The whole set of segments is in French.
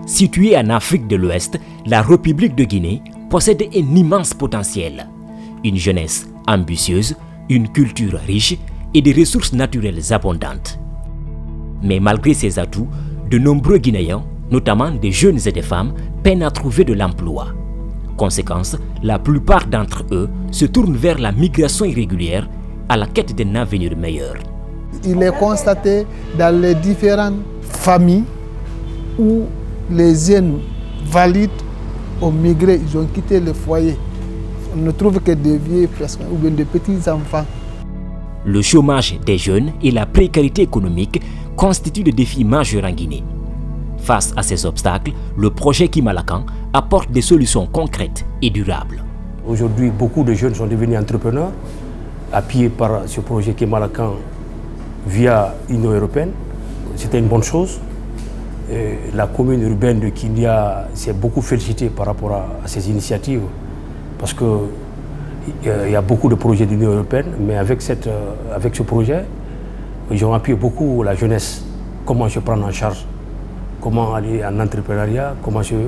Située en Afrique de l'Ouest, la République de Guinée possède un immense potentiel. Une jeunesse ambitieuse, une culture riche et des ressources naturelles abondantes. Mais malgré ces atouts, de nombreux Guinéens, notamment des jeunes et des femmes, peinent à trouver de l'emploi. Conséquence, la plupart d'entre eux se tournent vers la migration irrégulière à la quête d'un avenir meilleur. Il est constaté dans les différentes familles où les jeunes valides ont migré, ils ont quitté le foyer. On ne trouve que des vieux presque, ou bien des petits enfants. Le chômage des jeunes et la précarité économique constituent des défis majeurs en Guinée. Face à ces obstacles, le projet Kimalakan apporte des solutions concrètes et durables. Aujourd'hui, beaucoup de jeunes sont devenus entrepreneurs, appuyés par ce projet Kimalakan via l'Union européenne. C'était une bonne chose. Et la commune urbaine de Kindia s'est beaucoup félicitée par rapport à ces initiatives parce qu'il y a beaucoup de projets de l'Union européenne, mais avec ce projet, ils ont appuyé beaucoup la jeunesse. Comment se prendre en charge, comment aller en entrepreneuriat, comment il ne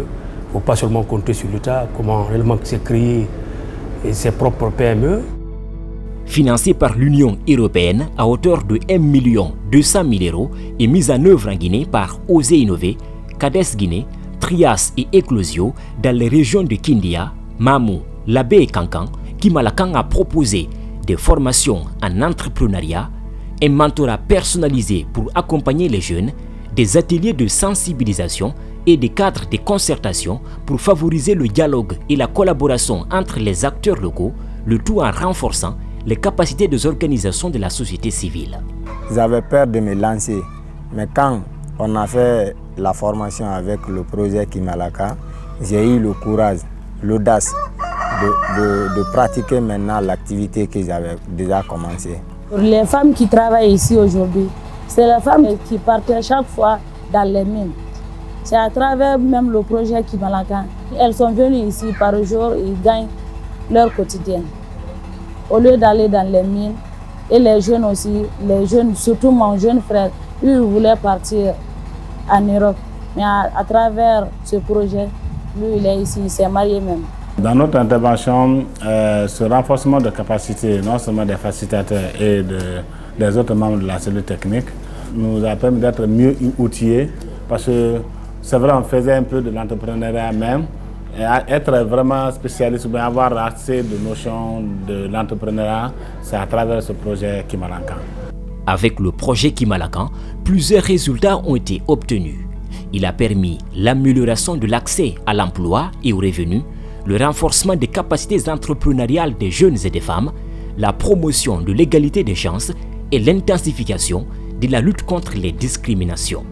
faut pas seulement compter sur l'État, comment réellement se créer ses propres PME. Financé par l'Union européenne à hauteur de 1 200 000 € et mise en œuvre en Guinée par Oser Innover, Cades Guinée, Trias et Eclosio dans les régions de Kindia, Mamou, Labé et Kankan, Kimalakan a proposé des formations en entrepreneuriat, un mentorat personnalisé pour accompagner les jeunes, des ateliers de sensibilisation et des cadres de concertation pour favoriser le dialogue et la collaboration entre les acteurs locaux, le tout en renforçant les capacités des organisations de la société civile. J'avais peur de me lancer, mais quand on a fait la formation avec le projet Kimalakan, j'ai eu le courage, l'audace de pratiquer maintenant l'activité que j'avais déjà commencé. Pour les femmes qui travaillent ici aujourd'hui, c'est les femmes qui partent chaque fois dans les mines. C'est à travers même le projet Kimalakan. Elles sont venues ici par jour et gagnent leur quotidien. Au lieu d'aller dans les mines, et les jeunes aussi, les jeunes, surtout mon jeune frère, lui il voulait partir en Europe. Mais à travers ce projet, lui il est ici, il s'est marié même. Dans notre intervention, ce renforcement de capacité, non seulement des facilitateurs et des autres membres de la cellule technique, nous a permis d'être mieux outillés parce que c'est vrai, on faisait un peu de l'entrepreneuriat même, et être vraiment spécialiste ou bien avoir assez de notions de l'entrepreneuriat, c'est à travers ce projet Kimalakan. Avec le projet Kimalakan, plusieurs résultats ont été obtenus. Il a permis l'amélioration de l'accès à l'emploi et aux revenus, le renforcement des capacités entrepreneuriales des jeunes et des femmes, la promotion de l'égalité des chances et l'intensification de la lutte contre les discriminations.